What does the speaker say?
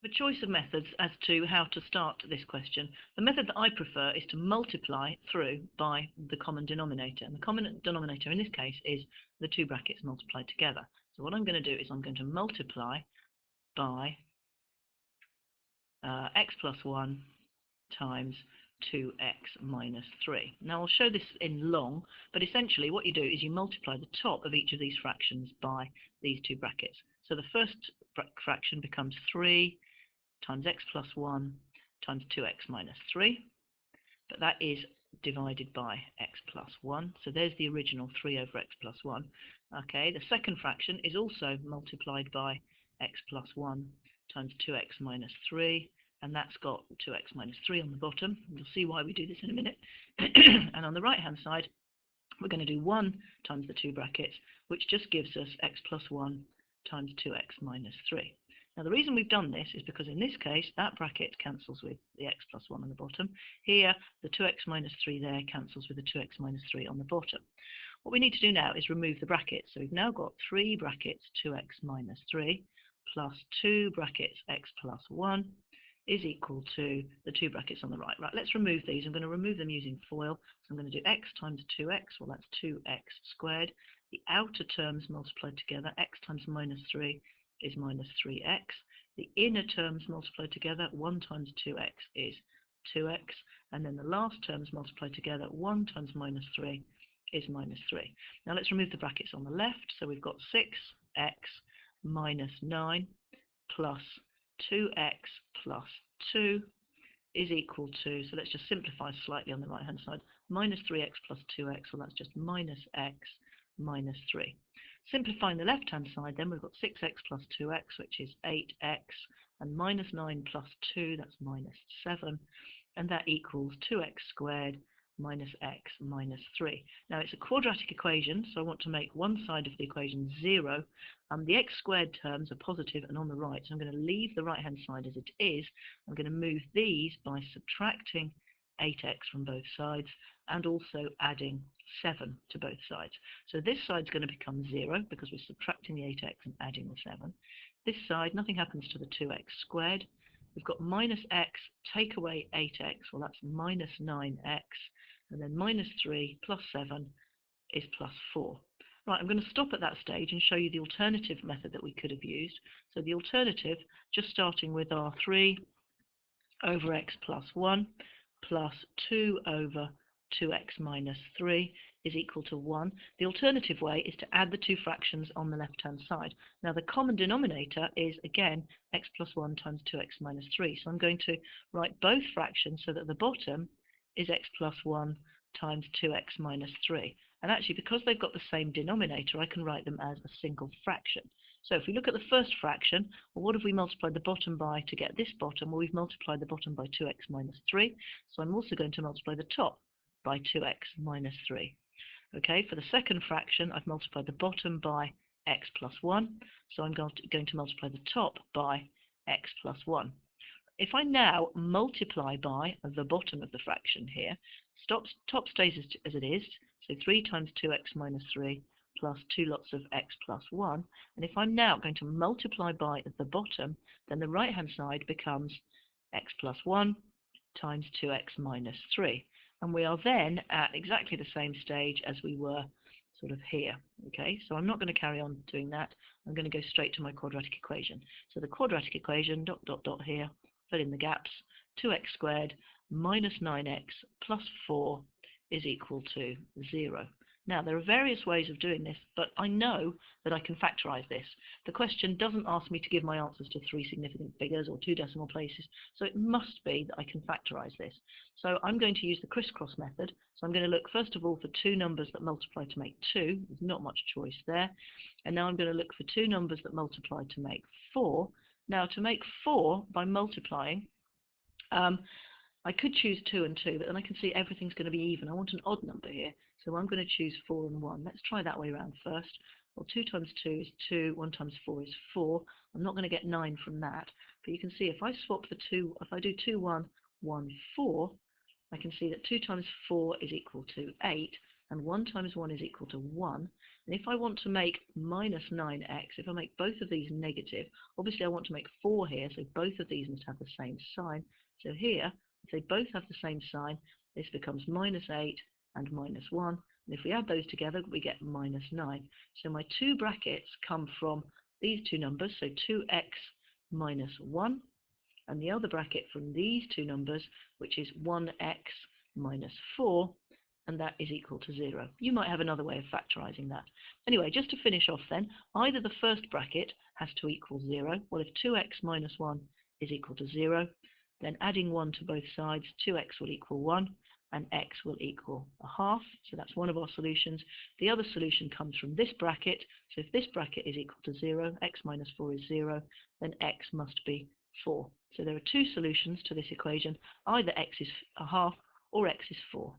The choice of methods as to how to start this question. The method that I prefer is to multiply through by the common denominator. And the common denominator in this case is the two brackets multiplied together. So what I'm going to do is I'm going to multiply by x plus 1 times 2x minus 3. Now I'll show this in long, but essentially what you do is you multiply the top of each of these fractions by these two brackets. So the first fraction becomes 3 times x plus 1 times 2x minus 3, but that is divided by x plus 1. So there's the original 3 over x plus 1. Okay, the second fraction is also multiplied by x plus 1 times 2x minus 3, and that's got 2x minus 3 on the bottom. You'll see why we do this in a minute. And on the right hand side, we're going to do 1 times the two brackets, which just gives us x plus 1 times 2x minus 3. Now the reason we've done this is because in this case that bracket cancels with the x plus 1 on the bottom. Here the 2x minus 3 there cancels with the 2x minus 3 on the bottom. What we need to do now is remove the brackets. So we've now got 3 brackets 2x minus 3 plus 2 brackets x plus 1 is equal to the two brackets on the right. Right, let's remove these. I'm going to remove them using FOIL. So I'm going to do x times 2x, well that's 2x squared. The outer terms multiplied together, x times minus 3 is minus 3x. The inner terms multiplied together, 1 times 2x is 2x. And then the last terms multiplied together, 1 times minus 3 is minus 3. Now let's remove the brackets on the left. So we've got 6x minus 9 plus 2x plus 2 is equal to, so let's just simplify slightly on the right hand side, minus 3x plus 2x, well that's just minus x minus 3. Simplifying the left hand side, then we've got 6x plus 2x, which is 8x, and minus 9 plus 2, that's minus 7, and that equals 2x squared minus x minus 3. Now it's a quadratic equation, so I want to make one side of the equation 0. The x squared terms are positive and on the right, so I'm going to leave the right hand side as it is. I'm going to move these by subtracting 8x from both sides and also adding 7 to both sides. So this side's going to become 0 because we're subtracting the 8x and adding the 7. This side, nothing happens to the 2x squared. We've got minus x, take away 8x, well that's minus 9x, and then minus 3 plus 7 is plus 4. Right, I'm going to stop at that stage and show you the alternative method that we could have used. So the alternative, just starting with our 3 over x plus 1 plus 2 over 2x minus 3 is equal to 1. The alternative way is to add the two fractions on the left-hand side. Now the common denominator is, again, x plus 1 times 2x minus 3. So I'm going to write both fractions so that the bottom is x plus 1 times 2x minus 3. And actually, because they've got the same denominator, I can write them as a single fraction. So if we look at the first fraction, well, what have we multiplied the bottom by to get this bottom? Well, we've multiplied the bottom by 2x minus 3. So I'm also going to multiply the top by 2x minus 3. Okay, for the second fraction, I've multiplied the bottom by x plus 1. So I'm going to multiply the top by x plus 1. If I now multiply by the bottom of the fraction here, top stays as it is, so 3 times 2x minus 3 plus 2 lots of x plus 1. And if I'm now going to multiply by the bottom, then the right-hand side becomes x plus 1 times 2x minus 3. And we are then at exactly the same stage as we were sort of here. Okay, so I'm not going to carry on doing that. I'm going to go straight to my quadratic equation. So the quadratic equation, dot, dot, dot here, fill in the gaps, 2x squared minus 9x plus 4 is equal to 0. Now, there are various ways of doing this, but I know that I can factorize this. The question doesn't ask me to give my answers to 3 significant figures or 2 decimal places, so it must be that I can factorize this. So I'm going to use the crisscross method. So I'm going to look, first of all, for 2 numbers that multiply to make 2. There's not much choice there. And now I'm going to look for 2 numbers that multiply to make 4. Now, to make 4 by multiplying, I could choose 2 and 2, but then I can see everything's going to be even. I want an odd number here, so I'm going to choose 4 and 1. Let's try that way around first. Well, 2 times 2 is 2, 1 times 4 is 4. I'm not going to get 9 from that, but you can see if I swap the 2, if I do 2, 1, 1, 4, I can see that 2 times 4 is equal to 8, and 1 times 1 is equal to 1. And if I want to make minus 9x, if I make both of these negative, obviously I want to make 4 here, so both of these must have the same sign. So here, if they both have the same sign, this becomes minus 8 and minus 1. And if we add those together, we get minus 9. So my two brackets come from these two numbers, so 2x minus 1, and the other bracket from these two numbers, which is 1x minus 4, and that is equal to 0. You might have another way of factorizing that. Anyway, just to finish off then, either the first bracket has to equal 0. Well, if 2x minus 1 is equal to 0, then adding 1 to both sides, 2x will equal 1, and x will equal a half. So that's one of our solutions. The other solution comes from this bracket. So if this bracket is equal to 0, x minus 4 is 0, then x must be 4. So there are two solutions to this equation. Either x is a half or x is 4.